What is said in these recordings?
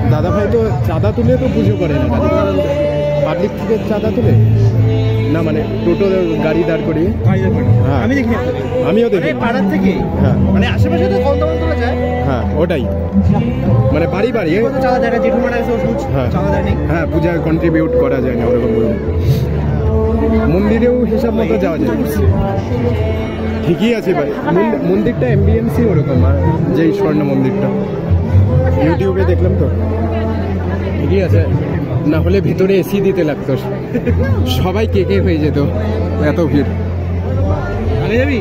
दादा भाई तो चाँदा तुले तो पुजो करे ना पाब्लिक থেকে চাঁদা তুলে না মানে টোটো গাড়ি দাঁড় করিয়ে হ্যাঁ আমিও দেখি পাড়ার থেকে হ্যাঁ মানে আশেপাশে তো কম দাম তোলা যায় হ্যাঁ ওটাই মানে বাড়ি বাড়ি চাঁদা দেয় জেঠুমারা এসে চাঁদা দেয় হ্যাঁ পূজায় কন্ট্রিবিউট করা যায় না ওরকম মন্দিরেও হিসাব মতো যাওয়া যায় ঠিকই আছে ভাই মন্দিরটা এমবিএনসি ওরকম আর যেই স্বর্ণ মন্দিরটা ইউটিউবে দেখলাম তো ঠিকই আছে না হলে ভিতরে এসি দিতে লাগতো সবাই কেকে হয়ে যেত এত ভিড় আগে যাবি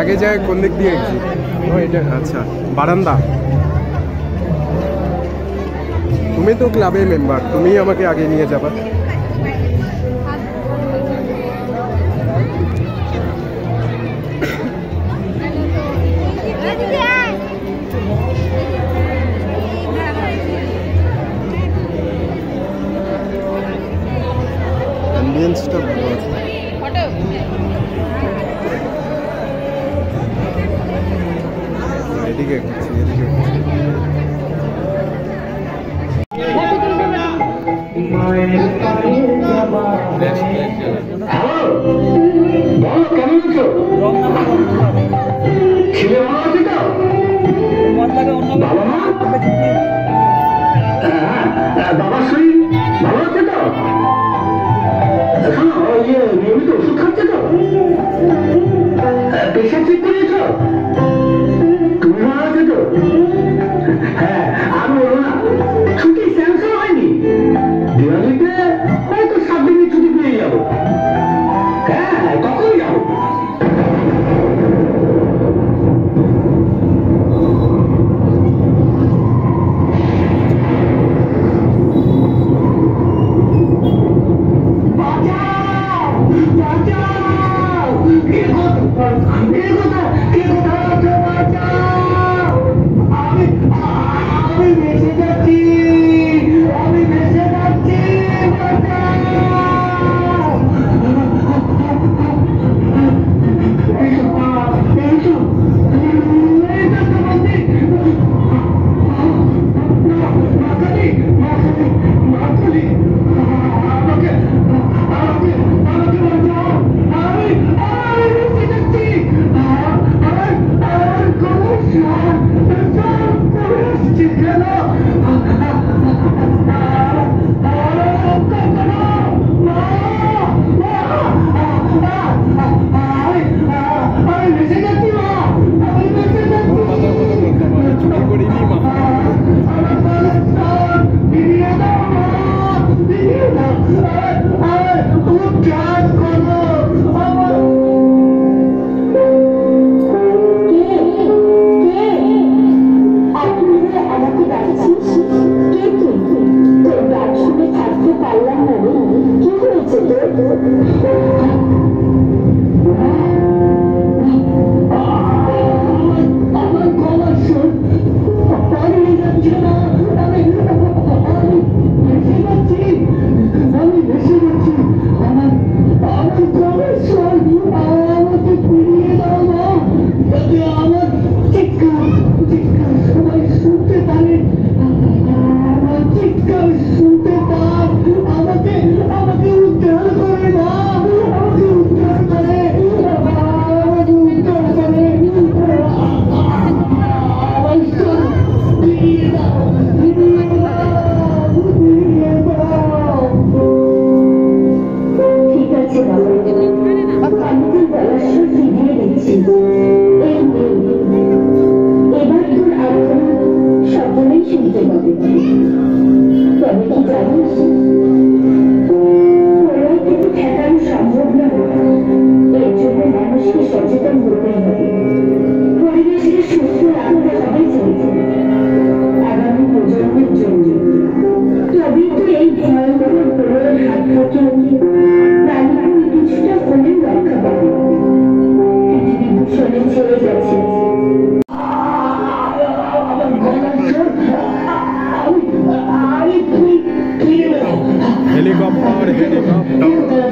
আগে যায় কোন দিক দিয়ে এক্সিট ও এটা আচ্ছা বারান্দা তুমি তো ক্লাবের মেম্বার তুমি আমাকে আগে নিয়ে যাবা অ্যাম্বিয়েন্সটা ভালো আছে এদিকে বাবার শরীর ভালো আছে তো নিয়মিত ওষুধ খাচ্ছে তো প্রেশার চেক করিয়েছ তুমি ভালো আছে তো ঠিক আছে বাবা, আমি তোর গলার সুর ফিরিয়ে দিচ্ছি। এই নে, এবার তোর আগ্রহ সকলেই শুনতে পাবে। তবে কি জানিস, প্রলয় থেকে ঠেকানো সম্ভব না। এর জন্য মানুষকে সচেতন হতে হবে, পরিবেশকে সুস্থ রাখতে হবে চলছে আগামী প্রজন্মের জন্য। তবেই তো এই ভয়ঙ্কর প্রলয়ের হাত থেকে প্রাণীগুলো কিছুটা হলেও রক্ষা পাবে। পৃথিবী দূষণে ছেড়ে গেছে। হেলিকপ্টার হেলিকপ্টার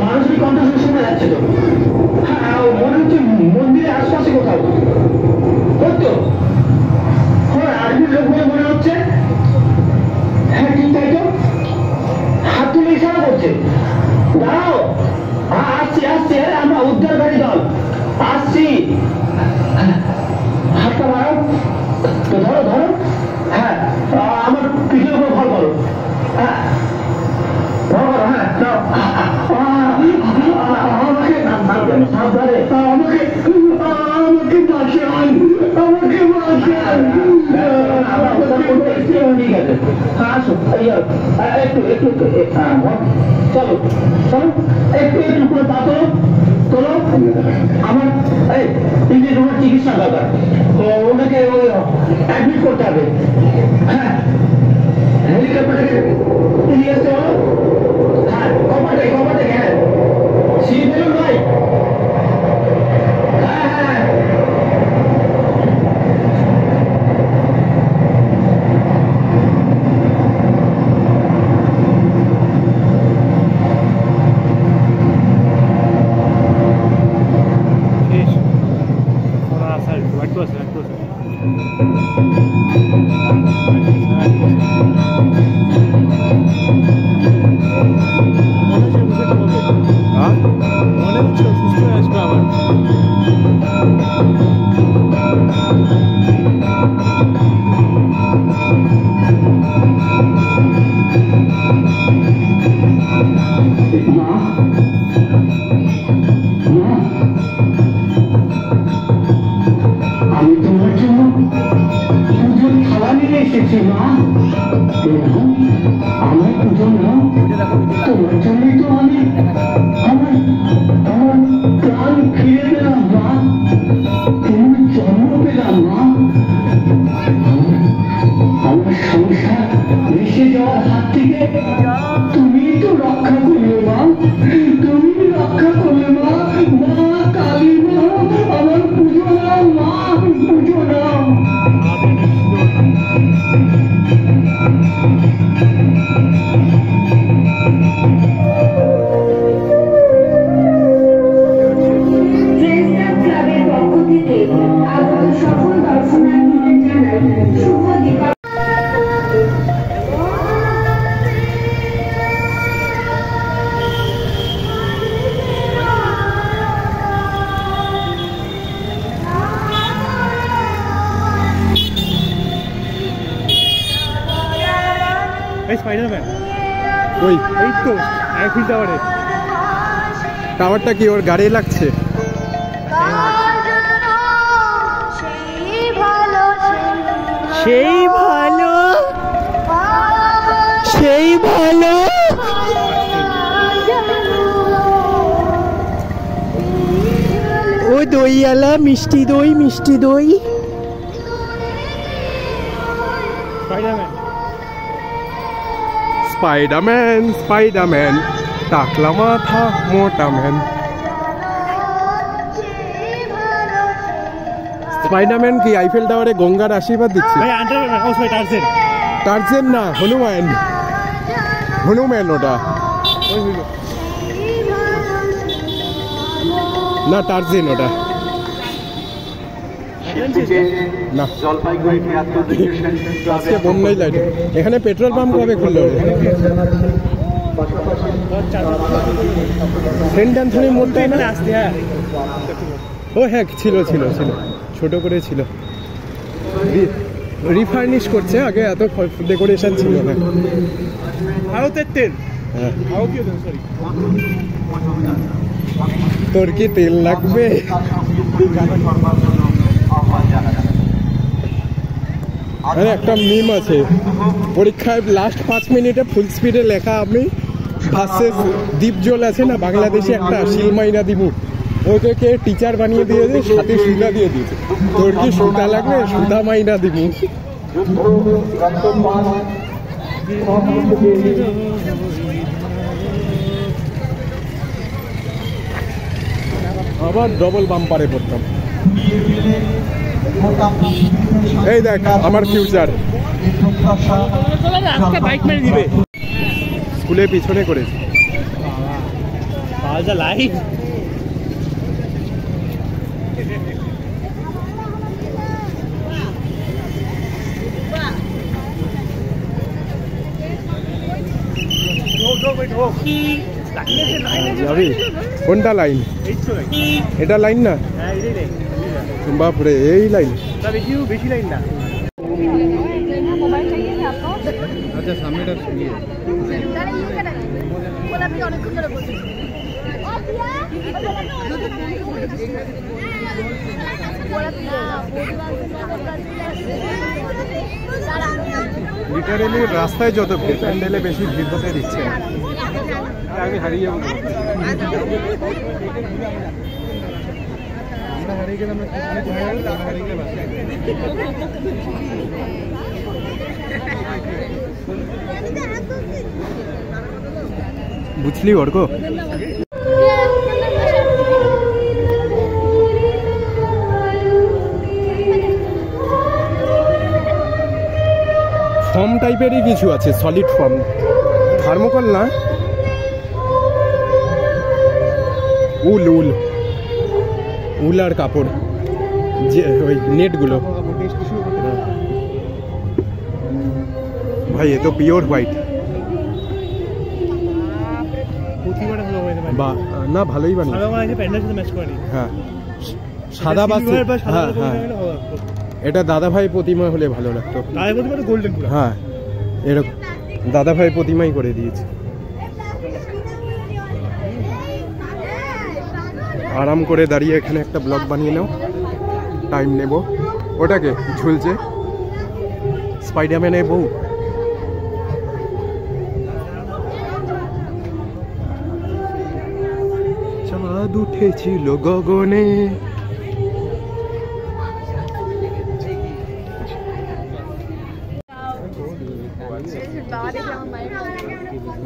মানুষের কণ্ঠ শোনা যাচ্ছে তো। হ্যাঁ, মনে হচ্ছে মন্দিরের আশপাশে কোথাও। তো হ্যাঁ, আর্মির লোক বলে মনে হচ্ছে। হ্যাঁ ঠিক তাই তো, হাত তুলে ইশারা করছে। দাঁড়াও, আসছি আসছি, আমরা উদ্ধারকারী দল আসছি। হাতটা বাড়াও, তো ধরো ধরো। হ্যাঁ, আমার পিঠের উপর ভর করো। হ্যাঁ ভর করো, হ্যাঁ দাও। আমাকে সাবধানে, আমাকে আমাকে বাঁচান, আমাকে বাঁচান। ঠিক আছে, আসো, একটু একটু চলো চলো, একটু একটু করে পা তোলো তোলো। আমার এই যে তোমার চিকিৎসা দরকার, ওনাকে অ্যাডমিট করতে হবে। হ্যাঁ, হেলিকপ্টারে নিয়ে আসতে হলো। হ্যাঁ, কপাটে কপাটে, হ্যাঁ সিঁড়ি বেলুন ভাই। হ্যাঁ হ্যাঁ মনে হচ্ছে সুস্থ হয়ে আসবে আবার। আমি তোমার জন্য পুজোর থালা নিয়ে এসেছি মা। আমার পুজো না, তোমার জন্যই তো আমি আমার আমার প্রাণ ফিরে পেলাম মা, তুমি জন্ম পেলাম মা। আমার সংসার ভেসে যাওয়ার হাত থেকে তুমি তো রক্ষা করলে মা, তুমি রক্ষা করলে মা। মা কালী মা, আমার পুজো নাও মা, পুজো নাও। ক্লাবের পক্ষ থেকে আগত সকল দর্শনার্থীদের জানাই শুভ দীপাবলি। স্পাইডারম্যান ওই এই তো আইফেল টাওয়ারে। টাওয়ারটা কি ওর গাড়ি লাগছে? সেই ভালো সেই ভালো। ও দইওয়ালা, মিষ্টি দই মিষ্টি দই। স্পাইডারম্যান স্পাইডারম্যান, টাকলা মাথা মোটা ম্যান। স্পাইডারম্যান কি আইফেল টাওয়ারে গঙ্গার আশীর্বাদ দিচ্ছে? টার্জেন না, হনুমান। হনুমান ওটা। না টার্জিন ওটা না আজকে বন্যাই লাইট। এখানে পেট্রোল পাম্প কবে খুললো? সেন্ট অ্যান্থনি মোড়টা এখানে আসতে। হ্যাঁ ও হ্যাঁ ছিল ছিল ছিল ছোট করে ছিল, রিফার্নিশ করছে, আগে এত ডেকোরেশন ছিল না। ভারতের তেল। হ্যাঁ ভারতীয় তেল, সরি। তোর কি তেল লাগবে? আরে একটা মিম আছে, পরীক্ষায় লাস্ট 5 মিনিটে ফুল স্পিডে লেখা আমি ভার্সেস দীপজল আছে না বাংলাদেশে একটা শিলমাইনা দিবু, ওকে টিচার বানিয়ে দিয়েছে, সাথে সুতা দিয়ে দিয়েছে। তোর কি সুতা লাগবে? সুতা মাইনা দিবু। আবার ডবল বাম্পারে পড়তাম। এই দেখ আমার ফিউচার। বাইক মেরে দিবে স্কুলের পিছনে করে লাইট। যাবি? কোনটা লাইন? এটা লাইন না? বাপরে এই লাইন। বেশি লাইন না। আচ্ছা সামনেটা লিটারেলি রাস্তায় যত ভিড়, প্যান্ডেলে বেশি ভিড় হতে দিচ্ছে না। আমি হারিয়ে যাবো, আমরা হারিয়ে গেলাম, হারিয়ে গেলাম। বুঝলি অর্ক? ফর্ম টাইপেরই কিছু আছে, সলিড ফর্ম, থার্মোকল না, উল উল উল আর কাপড়, যে ওই নেটগুলো। ভাই এ তো পিওর হোয়াইট। বা না ভালোই বানিয়েছে। হ্যাঁ সাদা বা হ্যাঁ হ্যাঁ, এটা দাদাভাই প্রতিমা হলে ভালো লাগতো। হ্যাঁ এরকম দাদাভাই প্রতিমাই করে দিয়েছে। আরাম করে দাঁড়িয়ে এখানে একটা ব্লগ বানিয়ে নাও, টাইম নেব। ওটাকে ঝুলছে স্পাইডারম্যানের বউ। চাঁদ উঠেছিল গগনে।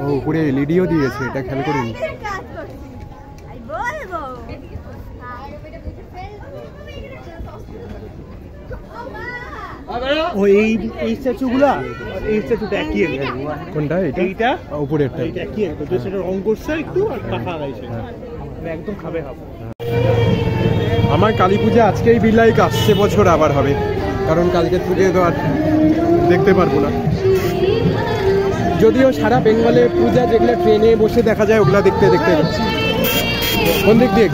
ও উপরে এলইডিও দিয়েছে, এটা খেয়াল করিনি। এই স্ট্যাচুগুলা এই স্ট্যাচুটা একই একদম। কোনটা? এইটা উপরেরটা একই একদম, সেটা রং করছে একটু আর পাকা গাইছে, একদম খাবে খাবো। আমার কালী পূজা আজকেই বিলাইক, আসছে বছর আবার হবে, কারণ কালকে পুজো তো আর দেখতে পারবো না। যদিও সারা বেঙ্গলের পূজা যেগুলো ট্রেনে বসে দেখা যায় ওগুলা দেখতে দেখতে যাচ্ছি। কোন দিক দিয়ে?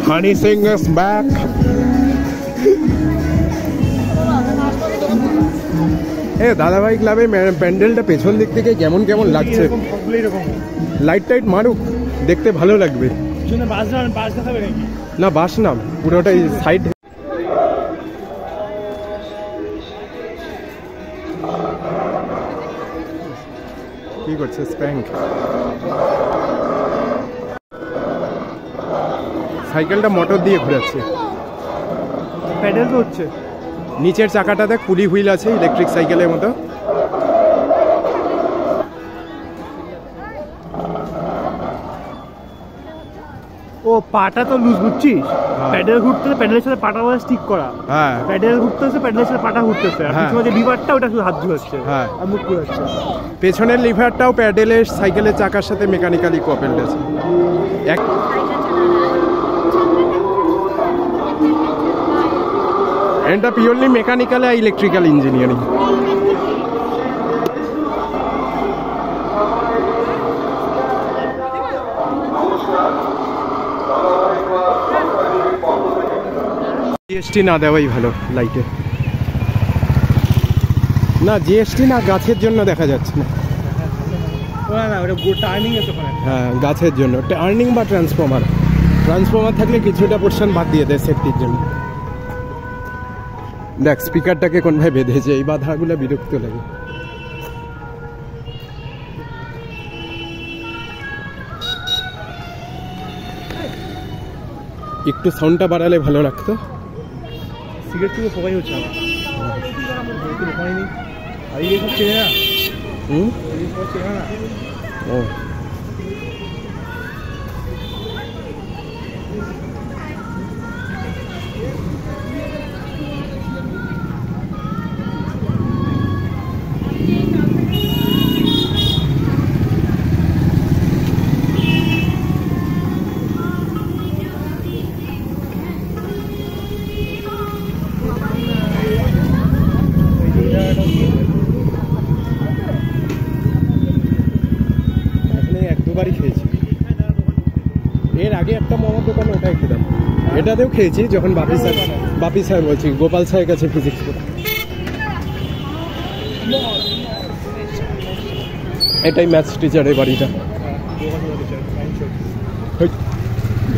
Honey Singh is back. দাদাভাই ক্লাবে প্যান্ডেলটা পেছন দিক থেকে কেমন কেমন লাগছে। লাইট টাইট মারুক, দেখতে ভালো লাগবে। না বাস নাম, পুরোটাই সাইড। কি করছে স্প্যাঙ্ক? সাইকেলটা মোটর দিয়ে ঘোরাচ্ছে, প্যাডেল তো হচ্ছে। নিচের চাকাটা দেখ, পুলি হুইল আছে ইলেকট্রিক সাইকেলের মতো। ও পাটা তো লুজ বুঝছিস, প্যাডেল ঘুরতেছে, প্যাডেলের সাথে পাটা বলে ঠিক করা, হ্যাঁ প্যাডেল ঘুরতেছে, প্যাডেলের সাথে পাটা ঘুরতেছে, আর হ্যাঁ। পিছনে যে লিভারটা ওটা শুধু হাত ঝুলাচ্ছে, হ্যাঁ। আর মুখ ঘুরাচ্ছে। পেছনের লিভারটাও প্যাডেলের সাইকেলের চাকার সাথে মেকানিক্যালি কপেলড আছে। এটা পিওরলি মেকানিক্যাল আর ইলেকট্রিক্যাল ইঞ্জিনিয়ারিং। জিএসটি না দেওয়াই ভালো লাইটে। না জিএসটি না, গাছের জন্য দেখা যাচ্ছে না। না না ওটা টার্নিং আছে ওখানে। হ্যাঁ গাছের জন্য টার্নিং বা ট্রান্সফর্মার। ট্রান্সফর্মার থাকলে কিছুটা পোর্শন বাদ দিয়ে দেয় সেফটির জন্য। দেখ স্পিকারটাকে কোনভাবে বেঁধেছে, এই বাধাগুলো বিরক্ত লাগে। একটু সাউন্ডটা বাড়ালে ভালো লাগতো। সিগারেট থেকে পোকাই হচ্ছে আমার, পোকাই নেই। আর এই সব চেনে না, এই সব চেনে না। ও দুবারই খেয়েছি। এর আগে একটা মোমোর দোকানে ওটাই খেতাম, এটাতেও খেয়েছি যখন বাপি স্যার বলছি গোপাল স্যারের কাছে ফিজিক্স পড়া। এটাই ম্যাথস টিচারের বাড়িটা।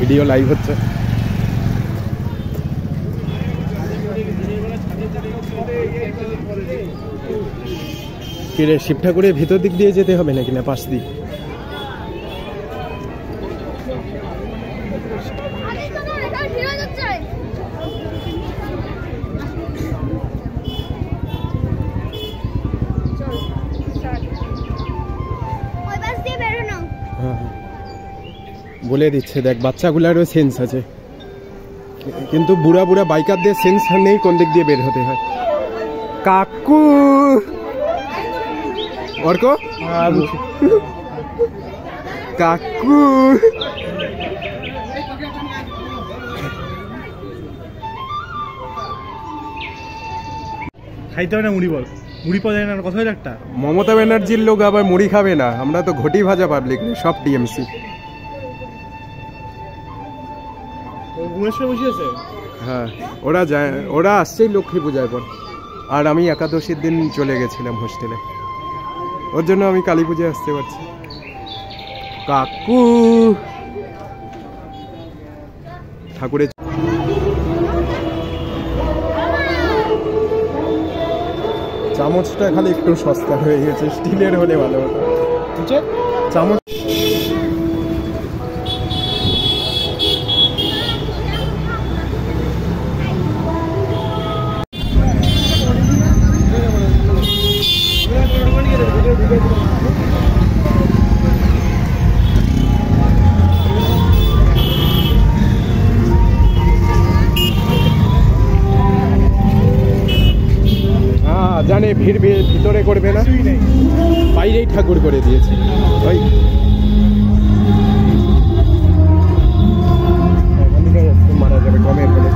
ভিডিও লাইভ হচ্ছে। কিরে শিব ঠাকুরের ভিতর দিক দিয়ে যেতে হবে নাকি না পাশ দিয়ে? বলে দিচ্ছে দেখ বাচ্চাগুলারও সেন্স আছে, কিন্তু বুড়া বুড়া বাইকারদের সেন্স নেই কোন দিক দিয়ে বের হতে হয়। কাকু অর্ক কাকু খাইতে হবে না মুড়ি বল, মুড়ি পাওয়া যায় না, কথা হয় একটা। মমতা ব্যানার্জির লোক আবার মুড়ি খাবে না, আমরা তো ঘটি ভাজা পাবলিক সব টিএমসি। ভুবনেশ্বর বসে আছে। হ্যাঁ ওরা যায়, ওরা আসছেই লক্ষ্মী পূজার পর, আর আমি একাদশীর দিন চলে গেছিলাম হোস্টেলে, ওর জন্য আমি কালী পূজায় আসতে পারছি। কাকু ঠাকুরের চামচটা খালি একটু সস্তা হয়ে গেছে, স্টিলের হলে ভালো হতো চামচ। জানে ভিড় ভিতরে করবে না, বাইরেই ঠাকুর করে দিয়েছে। ওই মারা যাবে কমের হলে।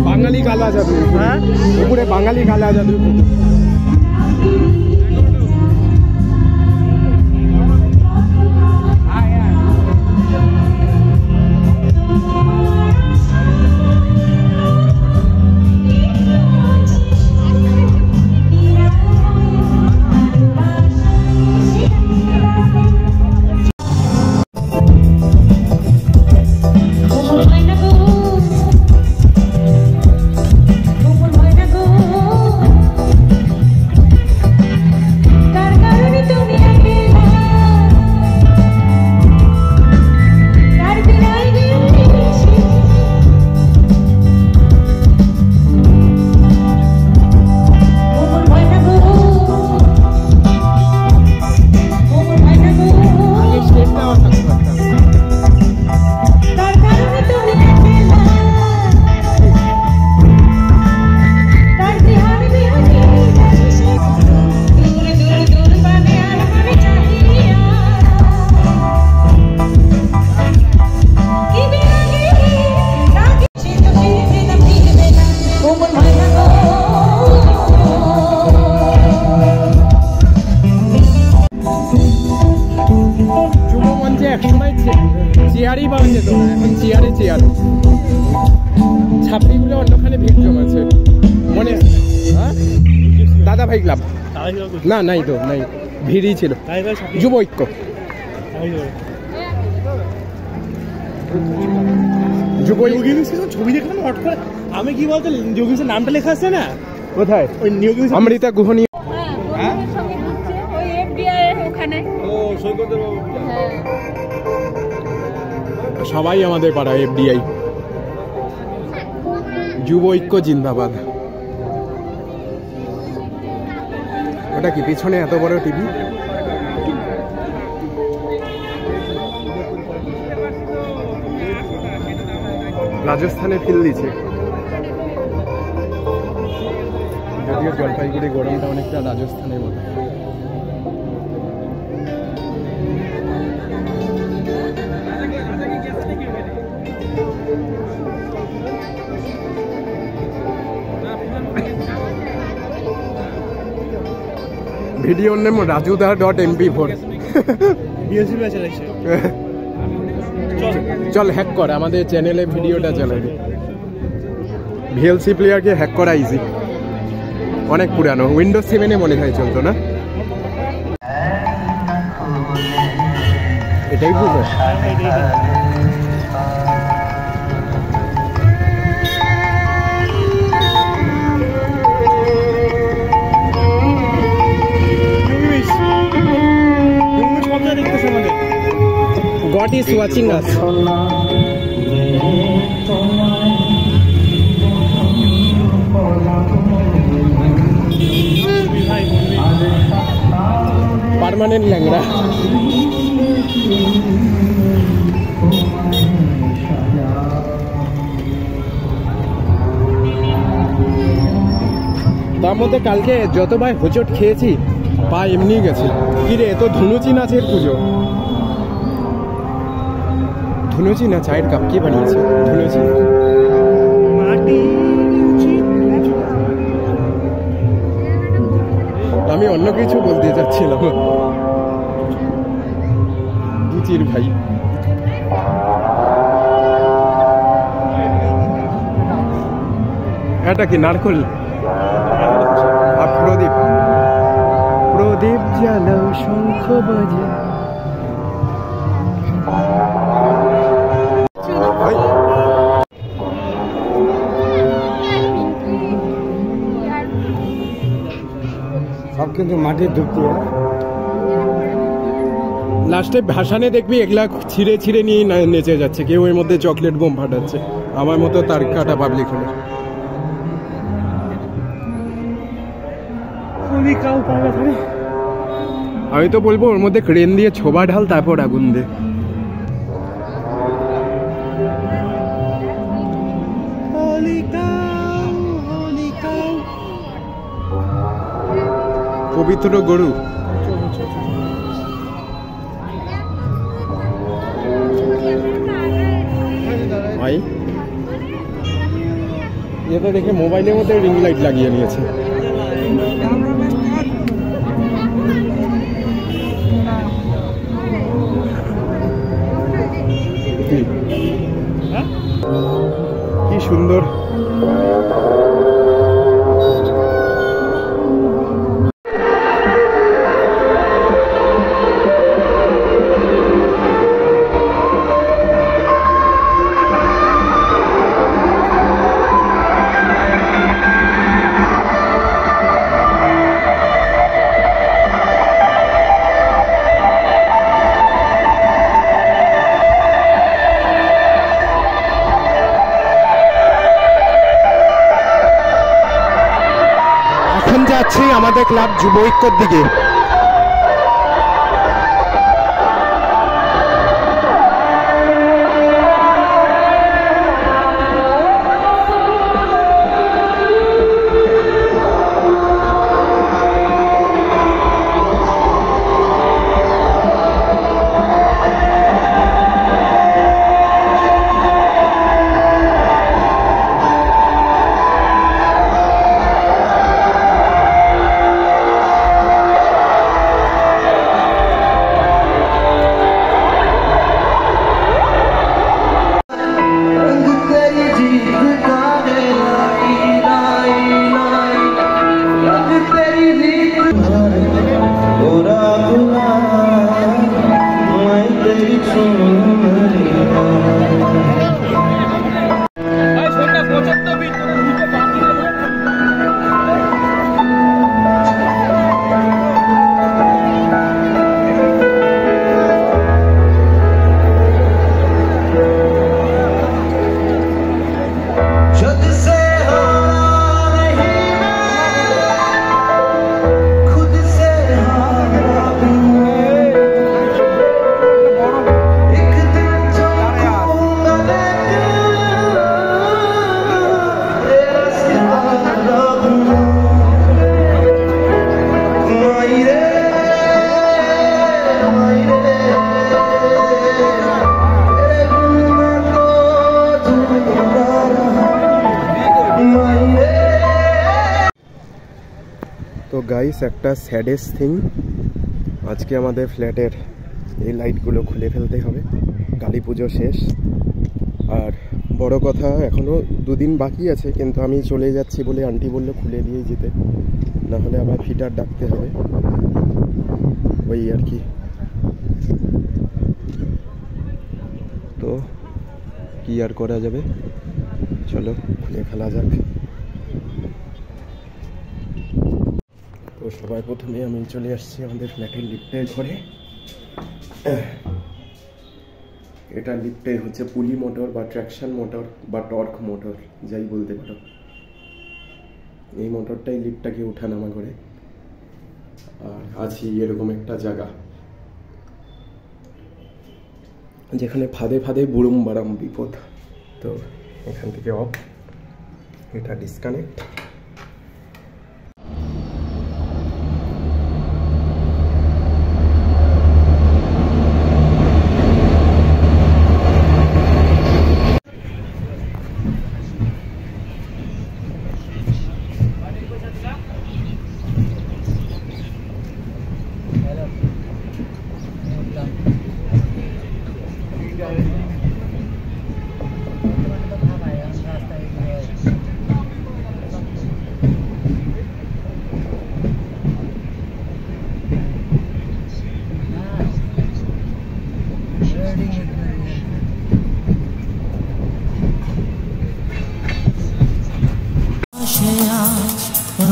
বাঙালি কালা জাদু, হ্যাঁ উপরে বাঙালি কালা জাদু। বলে অন্যখানে ভিড় জমেছে মনে হ্যাঁ দাদা ভাই ক্লাব না নাই তো নাই ভিড়ই ছিল যুব ঐক্য ছবি দেখলাম হট করে আমি কি বলতো যোগীশের নামটা লেখা আছে না কোথায় ওই যোগীশ অমৃতা গুহনী হ্যাঁ ওই এফবিআই ওখানে ও সৈকতের বাবু সবাই আমাদের পাড়া এফডিআই যুব ঐক্য জিন্দাবাদ ওটা কি পিছনে এত বড় টিভি রাজস্থানে ফিল দিছে যদিও জলপাইগুড়ি গরমটা অনেকটা রাজস্থানের মতো ভিডিওর নেম রাজুদা.mp4 বিএসসি ব্যাচ আছে চল হ্যাক কর আমাদের চ্যানেলে ভিডিওটা চালাবি ভিএলসি প্লেয়ারকে হ্যাক করা ইজি অনেক পুরানো উইন্ডোজ 7 এ মনে হয় চলতো না এটাই বুঝে God is watching us. Permanent ল্যাংড়া তার মধ্যে কালকে যতবার হোঁচট খেয়েছি পা এমনি গেছে কিরে এত ধুনুচি নাচের পুজো ধুনুচি না চায়ের কাপ কি বানিয়েছে ধুনুচি আমি অন্য কিছু বলতে চাচ্ছিলাম দুচির ভাই এটা কি নারকল আর প্রদীপ প্রদীপ জ্বালাও শঙ্খ বাজে সব কিন্তু মাটির ধুপতি লাস্টে ভাসানে দেখবি এগুলা ছিঁড়ে ছিঁড়ে নিয়ে নেচে যাচ্ছে কেউ এর মধ্যে চকলেট বোম ফাটাচ্ছে আমার মতো তার কাটা পাবলিক হলে আমি তো বলবো ওর মধ্যে ক্রেন দিয়ে ছোবা ঢাল তারপর আগুন দে পবিত্র গরু ভাই এটা দেখে মোবাইলের মধ্যে রিং লাইট লাগিয়ে নিয়েছে কি সুন্দর যাচ্ছি আমাদের ক্লাব যুব ঐক্যর দিকে তো গাইস, একটা স্যাডেস্ট থিং, আজকে আমাদের ফ্ল্যাটের এই লাইটগুলো খুলে ফেলতে হবে। কালী পুজো শেষ, আর বড় কথা এখনও 2 দিন বাকি আছে, কিন্তু আমি চলে যাচ্ছি বলে আন্টি বললো খুলে দিয়ে যেতে, নাহলে আবার ফিটার ডাকতে হবে, ওই আর কি। তো কি আর করা যাবে, চলো খুলে ফেলা যাক। তো সবাই প্রথমে আমি চলে আসছি আমাদের ফ্ল্যাটের লিফটের ঘরে। এটা লিফটের হচ্ছে পুলি মোটর বা ট্র্যাকশন মোটর বা টর্ক মোটর, যাই বলতে পারো। এই মোটরটাই লিফটটাকে ওঠানামা করে। আর আছি এরকম একটা জায়গা যেখানে ফাঁদে ফাঁদে বুড়ুম বাড়াম বিপদ। তো এখান থেকে অফ, এটা ডিসকানেক্ট।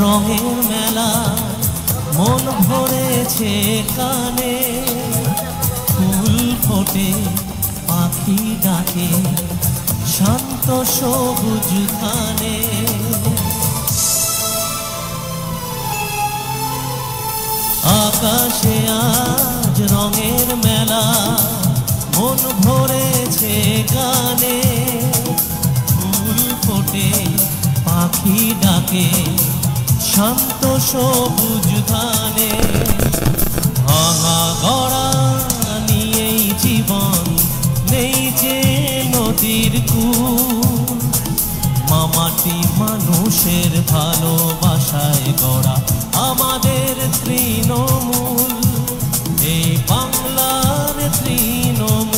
রঙের মেলা মন ভরেছে কানে, ফুল ফোটে পাখি ডাকে শান্ত সবুজ খানে। আকাশে আজ রঙের মেলা মন ভরেছে গানে, ফুল ফোটে পাখি ডাকে শান্ত সবুজ ধানে। ভাঙা গড়া নিয়েই জীবন, নেই যে নদীর কূল। মামাটি মানুষের ভালোবাসায় গড়া আমাদের তৃণমূল, এই বাংলার তৃণমূল।